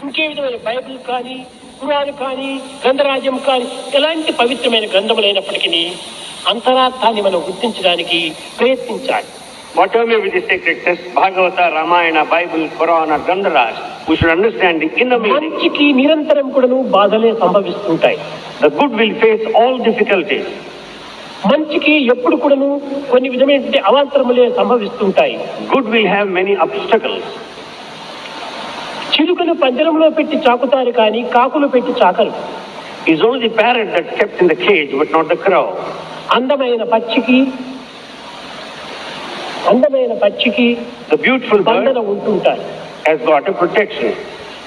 ఇంకే విధమైన బైబిల్ కానీ, ఖురాన్ కానీ, గ్రంథరాజ్యం కానీ ఎలాంటి పవిత్రమైన గ్రంథములైనప్పటికీ అంతరార్థాన్ని మనం గుర్తించడానికి ప్రయత్నించాలి. Whatever may be the sacred text, Bhagavata, Ramayana, Bible, Quran or Grandaraj, we should understand the inner meaning. మంచికి నిరంతరం కూడాను బాధలే సంభవిస్తుంటాయి. The good will face all difficulties. మంచికి ఎప్పుడు కూడాను కొన్ని విధమైనటువంటి అవాంతరములే సంభవిస్తుంటాయి. Good will have many obstacles. చిలుకను పంజరంలో పెట్టి చాకుతారు కానీ కాకులు పెట్టి చాకరు. It's only the parrot that's kept in the cage, but not the crow. అందమైన పక్షికి The beautiful బంధన bird ఉంటుంటారు. has got a protection.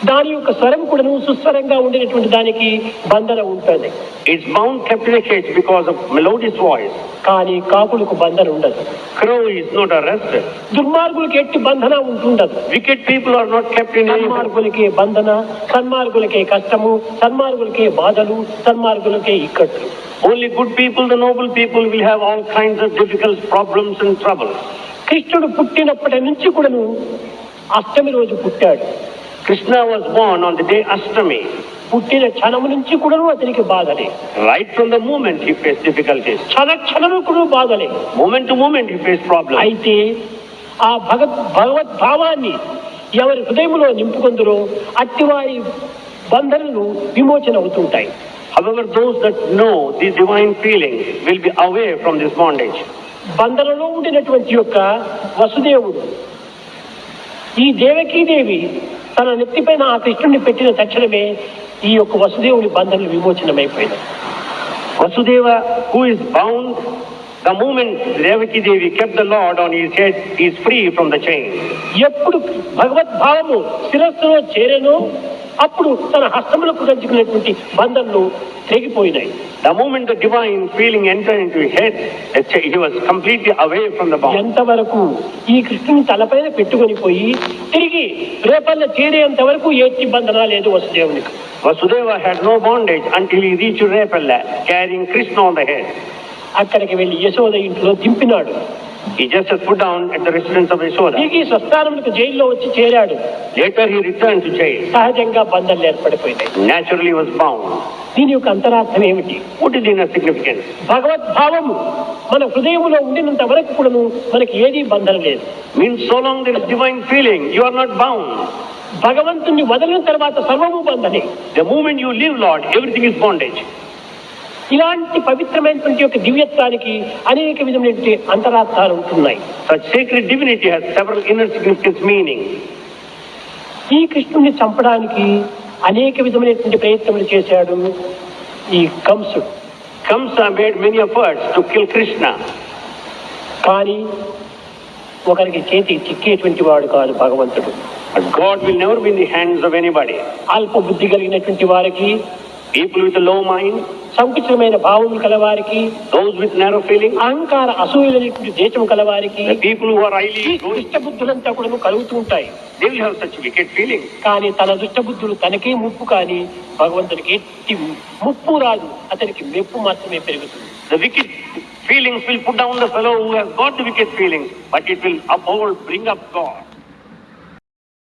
దాని యొక్క స్వరం కూడాను సుస్వరంగా ఉండేటువంటి దానికి బంధన ఉంటుంది. It's bound, kept in a cage because of melodious voice. కానీ కాకులకు బంధన ఉండదు. Crow is not arrested. దుర్మార్గులకి ఎట్టి బంధన ఉంటుండదు. Wicked people are not kept in any. సన్మార్గులకే బంధన, సన్మార్గులకే కష్టము, సన్మార్గులకే బాధలు, సన్మార్గులకే ఇక్కట్లు. Only good people, the noble people, will have all kinds of difficult problems and troubles. కృష్ణుడు పుట్టినప్పటి నుంచి కూడాను అష్టమి రోజు పుట్టాడు. Krishna was born on the day Ashtami. పుట్టిన క్షణము నుంచి కూడాను అతనికి బాధలే. Right from the moment he faced difficulties. క్షణము కూడా బాధలే. Moment to moment he faced problems. అయితే ఆ భగవద్భావాన్ని ఎవరి హృదయంలో నింపుకుందరో అట్టివారి బంధనలు విమోచన అవుతుంటాయి. However, those that know these divine feelings will be away from this bondage. బంధనలో ఉండినటువంటి యొక్క వసుదేవుడు ఈ దేవకీదేవి తన నెత్తిపైన ఆ కృష్ణుడిని పెట్టిన తక్షణమే ఈ యొక్క వసుదేవుని బంధనలు విమోచనమైపోయినాయి. Vasudeva, who is bound, the moment Devaki Devi kept the Lord on his head, he is free from the chain. ఎప్పుడు భగవద్భావము శిరస్సులో చేరేనో అప్పుడు తన హస్తములకు గంచుకున్నటువంటి బంధనలు తెగిపోయినాయి. The moment the divine feeling entered into his head, he was completely away from the bond. ఎంతవరకు ఈ కృష్ణుని తలపైన పెట్టుకొని పోయి తిరిగి రేపల్ల చేరేంత వరకు ఎట్టి బంధన లేదు వసుదేవునికి. Vasudeva had no bondage until he reached Repalla, carrying Krishna on the head. అక్కడికి వెళ్లి యశోద ఇంట్లో దింపినాడు. He just put down at the residence of Yashoda. తిరిగి స్వస్థానములకు జైల్లో వచ్చి చేరాడు. Later he returned to jail. సహజంగా బంధనలు ఏర్పడిపోయినాయి. Naturally was bound. దీని యొక్క అంతరార్థం ఏమిటి? What is the inner significance? భగవద్భావము మన హృదయంలో ఉండినంత వరకు కూడా మనకి ఏదీ బంధన లేదు. Means so long there is divine feeling, you are not bound. భగవంతుని వదిలిన తర్వాత సర్వము బంధనే. The moment you leave Lord, everything is bondage. ఇలాంటి పవిత్రమైనటువంటి యొక్క దివ్యత్వానికి అనేక విధమైనటువంటి అంతరార్థాలు ఉంటున్నాయి. Such sacred divinity has several inner significance meaning. ఈ కృష్ణుని చంపడానికి అనేక విధమైనటువంటి ప్రయత్నములు చేశాడు ఈ కంసుడు. Kamsa made many efforts to kill Krishna. కానీ ఒకరికి చేతి చిక్కేటువంటి వాడు కాదు భగవంతుడు. But God will never be in the hands of anybody. అల్ప బుద్ధి కలిగినటువంటి వారికి, People with a low mind, సంకుచితమైన భావములు కలవారికి, those with narrow feelings, అహంకార అసూయలైనటువంటి దేశం కలవారికి the people who are highly egoistic, దుష్ట బుద్ధులంతా కూడా కలుగుతూ ఉంటాయి. they will have such wicked feelings. కానీ తన దుష్ట బుద్ధులు తనకే ముప్పు, కానీ భగవంతునికి ఎట్టి ముప్పు రాదు, అతనికి మెప్పు మాత్రమే పెరుగుతుంది. The wicked feelings will put down the fellow who has got the wicked feelings, but it will uphold, bring up God.